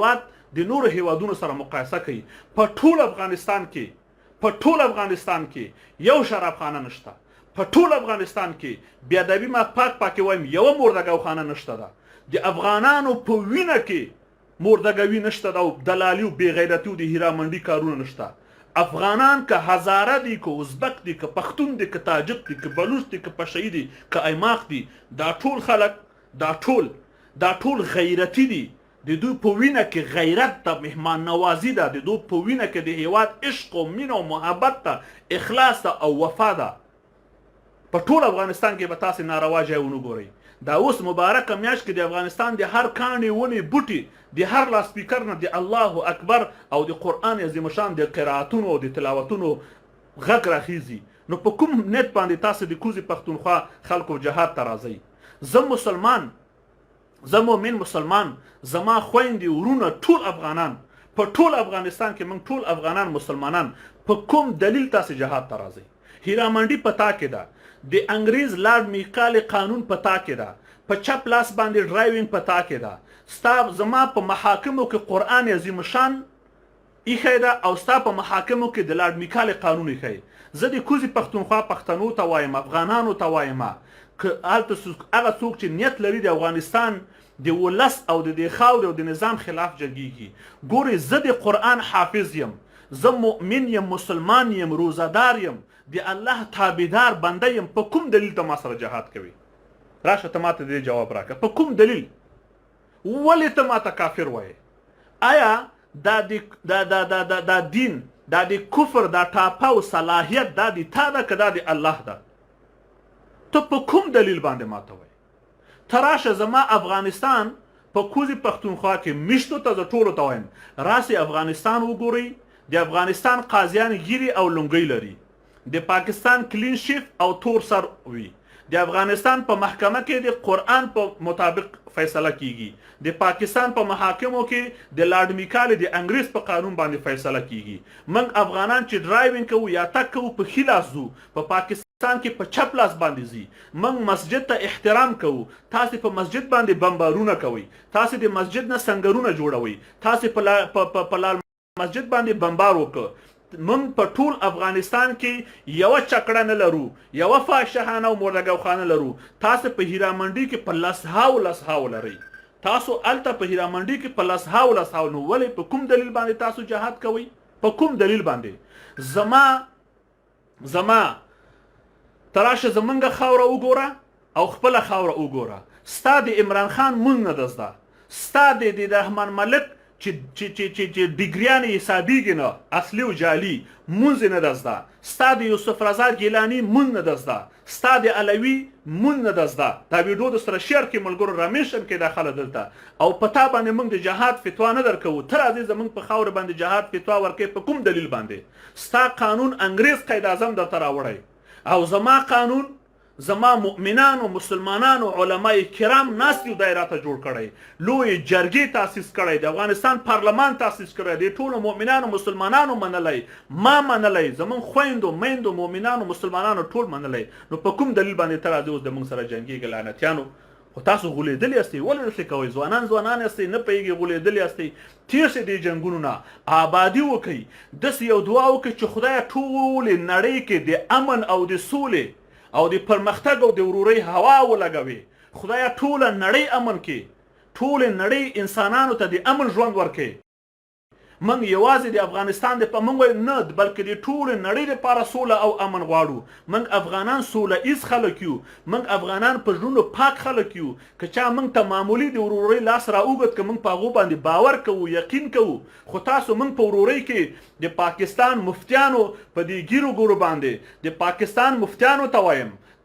هیواد د نورو هیوادونو سره مقایسه کوي، په ټول افغانستان کې یو شرابخانه نشته، په ټول افغانستان کې بیا ادبي ما پاک وایم یوه مردګاوخانه نشته ده. د افغانانو په وینه کې مردګاوي نشته ده او دلالي او بېغیرتي او د هیرامنډي کارونه نشته. افغانان که هزاره دي، که ازبک دي، که پښتون دي، که تاجک دي، که بلوچ دي، که پشهي دي، که ایماق دي، دا ټول خلک دا ټول غیرتي دي. د دوی په وینه کې غیرت ده، مهمان نوازي ده، د دوی په وینه کې د هیواد عشق او مینه او محبت ده، اخلاص ده او وفا ده. په ټول افغانستان کې به تاسې ناروا ځای ونه ګورئ. دا اوس مبارکه میاشت کې د افغانستان د هر کاڼي ونې بوټي د هر لاسپیکر نه د الله اکبر او د قرآن عظیم شان د قرائتونو او د تلاوتونو غږ راخیزي. نو په کوم نیت باندې تاسې د کوزي پښتونخوا خلکو جهاد ته راځئ؟ زه مؤمن مسلمان، زما خویندې ورونه ټول افغانان په ټول افغانستان کې موږ ټول افغانان مسلمانان په کوم دلیل تاسې جهاد ته راځئ؟ هیرامنډي پتا کې ده، د انګریز لارډ میکالي قانون پتا کې ده، په چپ لاس باندې ډرایوینګ پتا کې ده، ستا زما په محاکمو کې قرآن عظیم شان ایښی ده او ستا په محاکمو کې د لارډ میکالي قانون ایښی. زه د کوزي پښتونخوا پښتنو ته وایم، افغانانو ته وایم که هلته هغه څوک چې نیت لري د افغانستان د ولس او د دې خاورې او د نظام خلاف جنګیږي. ګورې زه د قرآن حافظ یم، زه مؤمن یم، مسلمان یم، روزهدار یم، د الله تابعدار بنده یم. په کوم دلیل ته ما سره جهاد کوي؟ راشه ته ماته دې جواب راکړه. په کوم دلیل؟ ولې ته ماته کافر وایې؟ آیا دا دین، دا د کفر، دا ټاپه او صلاحیت دا د تا ده که دا د الله ده؟ ته په کوم دلیل باندې ماته وایې؟ ته راشه زما افغانستان په کوزي پښتونخوا کې میشتو ته زه ټولو ته وایم راسئ افغانستان وګورئ. د افغانستان قاضیان ګیري او لنګۍ لري، د پاکستان کلین شیف او تور سر وي، د افغانستان په محکمه کې د قرآن په مطابق فیصله کیږي، د پاکستان په محاکمو کې د لارډ میکالي د انګریز په قانون باندې فیصله کیږي. موږ افغانان چې ډرایوینګ کوو یا تګ کوو په ښي لاس ځو، په پاکستان کې په چپ لاس باندې ځي. موږ مسجد ته احترام کوو، تاسې په مسجد باندې بمبارونه کوئ، تاسې د مسجد نه سنګرونه جوړوئ، تاسې په لال مسجد باندې بمبار وکړه. موږ په ټول افغانستان کې یوه چکړه نه لرو، یوه فاحشهخانه او مردګاوخانه لرو. تاسو په هیرامنډي کې په لسهاو لرئ، تاسو هلته په هیرامنډي کې په لسهاو. نو ولې په کوم دلیل باندې تاسو جهاد کوئ؟ په کوم دلیل باندې؟ زما ته راشه زمونږه خاوره وګوره او خپله خاوره وګوره. ستا د عمران خان مونږ نه ده زده، ستا د رحمان ملک چې ډیګریانې حسابیږي نه اصلي او جعلي مونځ نه ده زده، ستا د یوسف رضا ګیلاني مونځ نه ده زده، ستا د علوي مونځ نه ده زده. دا ویډیو د سره شیر کې ملګرو رامنشن کې داخله دلته او په تا باندې موږ د جهاد فتوا نه درکوو. ته راځې زموږ په خاوره باندې جهاد فتوا ورکوې په کوم دلیل باندې؟ ستا قانون انګریز قید اعظم درته راوړی او زما قانون زما مؤمنانو مسلمانانو علماء کرام ناست یو دایره ته جوړ کړی، لوی جرګې تاسیس کړی، د افغانستان پارلمان تاسیس کړی، د ټولو مؤمنانو مسلمانانو منلی، ما منلی، زمونږ خویندو میندو مؤمنانو مسلمانانو ټول منلی. نو په کوم دلیل باندې ته راځې اوس د موږ سره جنګېږي؟ لعنتیانو خو تاسو غولېدلي یاستئ. ولې داسې کوئ؟ ځوانان یاستئ، نه پوهېږئ، غولېدلي یاستئ. تېر شئ دې جنګونو نه، آبادي وکئ، داسې یو دعا وکئ چې خدایه ټولې نړۍ کې د امن او د سولې او د پرمختګ او د ورورۍ هوا ولګوي. خدایه ټوله نړۍ امن کې، ټوله نړۍ انسانانو ته د امن ژوند ورکړي. موږ یوازې د افغانستان د موږ نه بلکې د ټوله نړۍ لپاره سوله او امن غواړو. موږ افغانان سوله ایز خلک یو، موږ افغانان په زړونو پاک خلک یو. که چا موږ ته معمولي د ورورۍ لاس را اوږد که موږ په هغو باندې باور کوو، یقین کوو. خو تاسو موږ په ورورۍ کې د پاکستان مفتیانو په دې ګیرو ګورو باندې د پاکستان مفتیانو ته وایم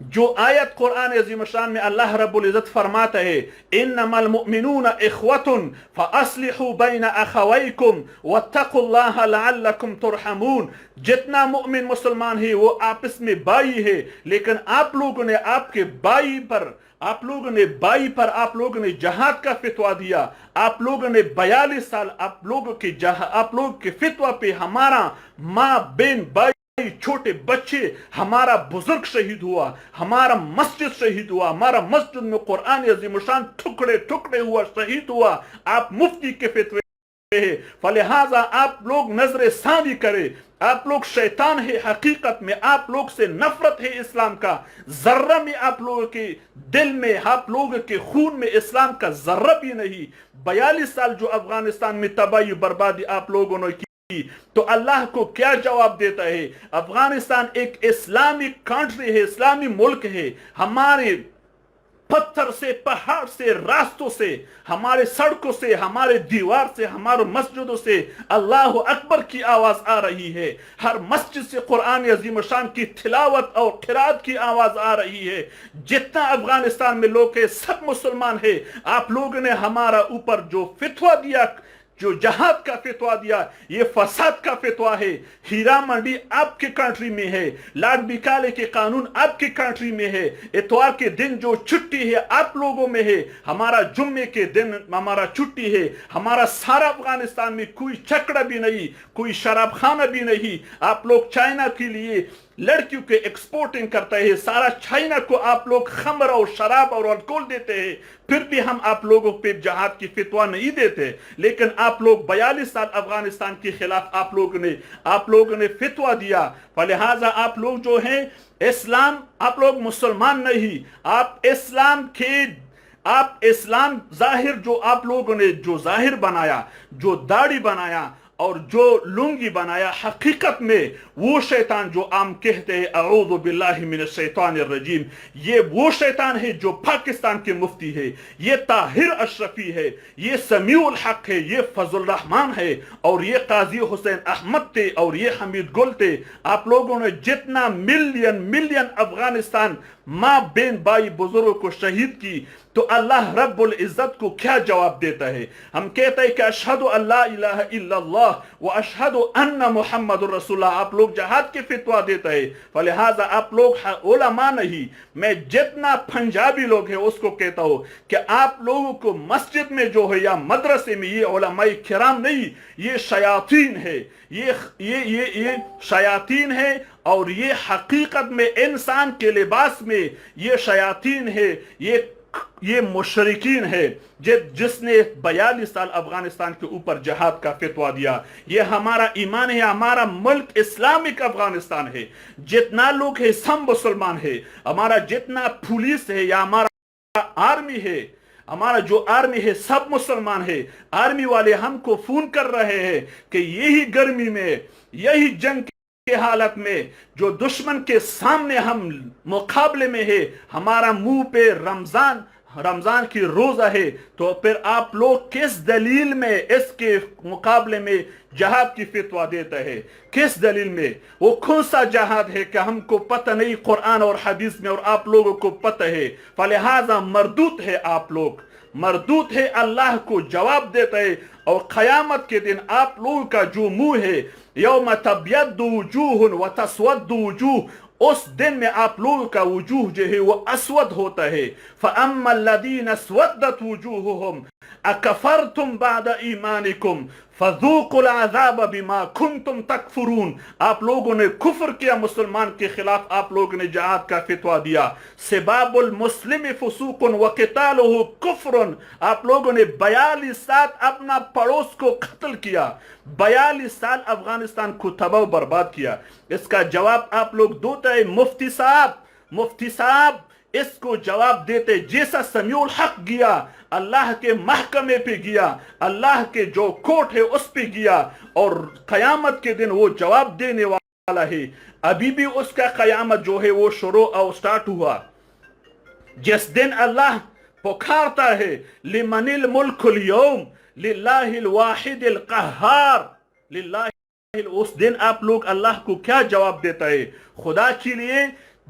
جو آیت قرآن عظیم شان میں اللہ رب العزت فرماتا ہے انما المؤمنون اخوة فاصلحوا بین اخویکم واتقوا اللہ لعلکم ترحمون، جتنا مؤمن مسلمان ہے وہ آپس میں بائی ہے، لیکن آپ لوگوں نے آپ کے بائی پر آپ لوگوں نے جہاد کا فتویٰ دیا، آپ لوگوں نے 42 سال آپ لوگوں کے فتویٰ پہ ہمارا ماں بہن بھائی چھوٹے بچے ہمارا بزرگ شہید ہوا، ہمارا مسجد شہید ہوا، ہمارا مسجد میں قرآن عظیم شان ٹکڑے ٹکڑے ہوا، شہید ہوا، آپ مفتی کے فتوے ہے، فلہذا آپ لوگ نظر ثانی کرے، آپ لوگ شیطان ہے، حقیقت میں آپ لوگ سے نفرت ہے اسلام کا، ذرہ میں آپ لوگوں کے دل میں، آپ لوگوں کے خون میں اسلام کا ذرہ بھی نہیں۔ 42 سال جو افغانستان میں تباہی بربادی آپ لوگوں نے کی، تو اللہ کو کیا جواب دیتا ہے؟ افغانستان ایک اسلامی کنٹری ہے، اسلامی ملک ہے، ہمارے پتھر سے، پہاڑ سے، راستوں سے، ہمارے سڑکوں سے، ہمارے دیوار سے، ہمارے مسجدوں سے اللہ اکبر کی آواز آ رہی ہے، ہر مسجد سے قرآن عظیم شان کی تلاوت اور قرات کی آواز آ رہی ہے۔ جتنا افغانستان میں لوگ ہیں سب مسلمان ہیں، آپ لوگوں نے ہمارا اوپر جو فتویٰ دیا، جو جہاد کا فتویٰ دیا، یہ فساد کا فتویٰ ہے۔ ہیرا منڈی آپ کی کنٹری میں ہے، لاڈ بکالے کے قانون آپ کی کنٹری میں ہے، اتوار کے دن جو چھٹی ہے آپ لوگوں میں ہے، ہمارا جمعے کے دن ہمارا چھٹی ہے، ہمارا سارا افغانستان میں کوئی چکڑا بھی نہیں، کوئی شراب خانہ بھی نہیں۔ آپ لوگ چائنا کے لیے لڑکیوں کے ایکسپورٹنگ کرتے ہیں، سارا چائنا کو آپ لوگ خمر اور شراب اور الکول دیتے ہیں، پھر بھی ہم آپ لوگوں پہ جہاد کی فتویٰ نہیں دیتے، لیکن آپ لوگ 42 سال افغانستان کے خلاف آپ لوگوں نے فتویٰ دیا۔ فلہذا آپ لوگ جو ہیں اسلام، آپ لوگ مسلمان نہیں، آپ اسلام ظاہر جو آپ لوگوں نے جو ظاہر بنایا، جو داڑھی بنایا اور جو لنگی بنایا، حقیقت میں وہ شیطان جو عام کہتے ہیں اعوذ باللہ من الشیطان الرجیم، یہ وہ شیطان ہے جو پاکستان کے مفتی ہے، یہ طاہر اشرفی ہے، یہ سمیع الحق ہے، یہ فضل الرحمان ہے، اور یہ قاضی حسین احمد تھے، اور یہ حمید گل تھے۔ آپ لوگوں نے جتنا ملین افغانستان ماں بہن بھائی بزرگوں کو شہید کی، تو اللہ رب العزت کو کیا جواب دیتا ہے؟ ہم کہتے ہیں کہ اشہد ان لا الہ الا اللہ و اشہد ان محمد رسول اللہ، آپ لوگ جہاد کے فتویٰ دیتا ہے۔ فلہذا آپ لوگ علماء نہیں، میں جتنا پنجابی لوگ ہیں اس کو کہتا ہوں کہ آپ لوگوں کو مسجد میں جو ہے یا مدرسے میں یہ علماء کرام نہیں، یہ شیاطین ہے، یہ شیاطین ہے، اور یہ حقیقت میں انسان کے لباس میں یہ شیاطین ہے، یہ مشرکین ہے جس نے 42 سال افغانستان کے اوپر جہاد کا فتویٰ دیا۔ یہ ہمارا ایمان ہے، ہمارا ملک اسلامک افغانستان ہے، جتنا لوگ ہیں سب مسلمان ہے، ہمارا جتنا پولیس ہے یا ہمارا آرمی ہے، ہمارا جو آرمی ہے سب مسلمان ہے۔ آرمی والے ہم کو فون کر رہے ہیں کہ یہی گرمی میں، یہی جنگ کے حالت میں جو دشمن کے سامنے ہم مقابلے میں ہے، ہمارا منہ پہ رمضان کی روزہ ہے، تو پھر آپ لوگ کس دلیل میں اس کے مقابلے میں جہاد کی فتویٰ دیتا ہے؟ کس دلیل میں؟ وہ کون سا جہاد ہے کہ ہم کو پتہ نہیں قرآن اور حدیث میں، اور آپ لوگوں کو پتہ ہے؟ فلہذا مردود ہے، آپ لوگ مردود ہے، اللہ کو جواب دیتا ہے، اور قیامت کے دن آپ لوگوں کا جو منہ ہے، یوم تبید وجوہ و تسود وجوہ، اس دن میں آپ لوگوں کا وجوہ جو ہے وہ اسود ہوتا ہے۔ فَأَمَّا الَّذِينَ اسْوَدَّتْ وُجُوهُهُمْ أَكَفَرْتُمْ بَعْدَ إِيمَانِكُمْ فَذُوقُوا الْعَذَابَ بِمَا كُنْتُمْ تَكْفُرُونَ، آپ لوگوں نے کفر کیا، مسلمان کے خلاف آپ لوگوں نے جہاد کا فتویٰ دیا۔ سباب المسلم فسوق وقتالہ کفر، آپ لوگوں نے 42 سال اپنا پڑوس کو قتل کیا، 42 سال افغانستان کو تباہ و برباد کیا۔ اس کا جواب آپ لوگ دیتے ہیں، مفتی صاحب اس کو جواب دیتے، جیسا سمیع الحق گیا، اللہ کے محکمے پہ گیا، اللہ کے جو کورٹ ہے اس پہ گیا، اور قیامت کے دن وہ جواب دینے والا ہے۔ ابھی بھی اس کا قیامت جو ہے وہ شروع اور سٹارٹ ہوا، جس دن اللہ پکارتا ہے لمن الملک اليوم للہ الواحد القہار، للہ، اس دن آپ لوگ اللہ کو کیا جواب دیتا ہے؟ خدا کے لیے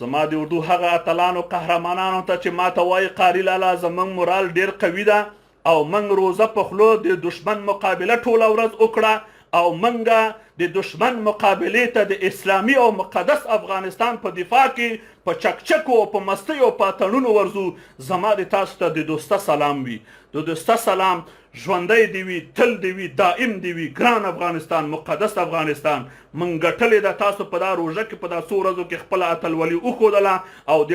زما د اردو هغه اتلانو قهرمانانو ته چې ما ته وایي قاري لالا زمونږ مورال ډیر قوي ده او موږ روزه په خولو د دشمن مقابله ټوله ورځ وکړه او موږ د دشمن مقابلې ته د اسلامي او مقدس افغانستان په دفاع کې په چکچکو او په مستۍ او په اتڼونو ورځو. زما د تاسو ته د دوسته سلام وي، د دوسته سلام ژوندی دی وي، تل دی وي، دائم دی وي. ګران افغانستان، مقدس افغانستان، من ګټلې ده تاسو په دا روژه کې په دا څو ورځو کې خپله اتلولي وښودله او د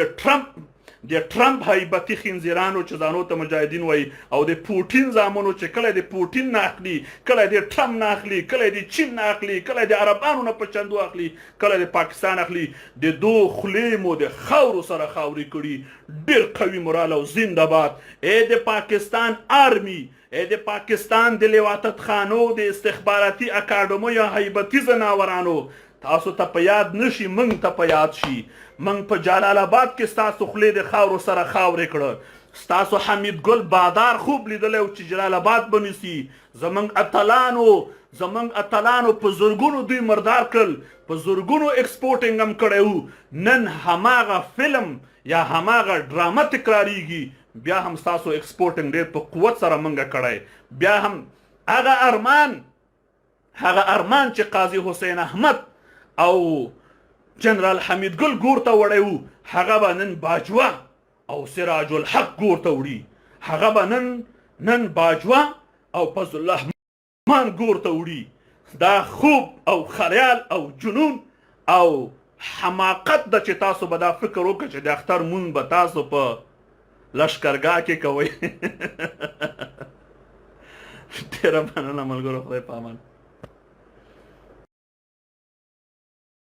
ټرمپ هیبتي خنزیرانو چې ځانو ته مجاهدین وایي او د پوټین زامنو چې کله د پوټین نه اخلي، کله د ټرمپ نه اخلي، کله د چین نه اخلي، کله د عربانو نه په چندو اخلي، کله د پاکستان اخلي، د دو خولې مو د خاورو سره خاورې کړي. ډېر قوي مورال او زنده باد. ای د پاکستان آرمی، ای د پاکستان د لیواتت خانو د استخباراتي اکاډمیو هیبتي زناورانو، تاسو ته په یاد نشي، موږ ته په یاد شي. موږ په جلال آباد کې ستاسو خولې د خاورو سره خاورې کړه. ستاسو حمید ګل بادار خوب لیدلی و چې جلال آباد به نیسي. زمونږ اتلانو په زرګونو دوی مردار کړل، په زرګونو ایکسپورټینګ هم کړی و. نن هماغه فلم یا هماغه ډرامه تکراریږي، بیا هم ستاسو ایکسپورټینګ ډېر په قوت سره موږ کړی. بیا هم هغه ارمان چې قاضي حسین احمد او جنرال حمید ګل ګور ته وړی و، هغه به نن باجوه او سراج الحق ګور ته وړي. هغه به نن باجوه او فضل الله مان ګور ته وړي. دا خوب او خیال او جنون او حماقت ده چې تاسو به دا فکر وکړه چې د اختر مون به تاسو په لشکرګاه کې کوئ. ډېره مننه ملګرو، خدای په امان.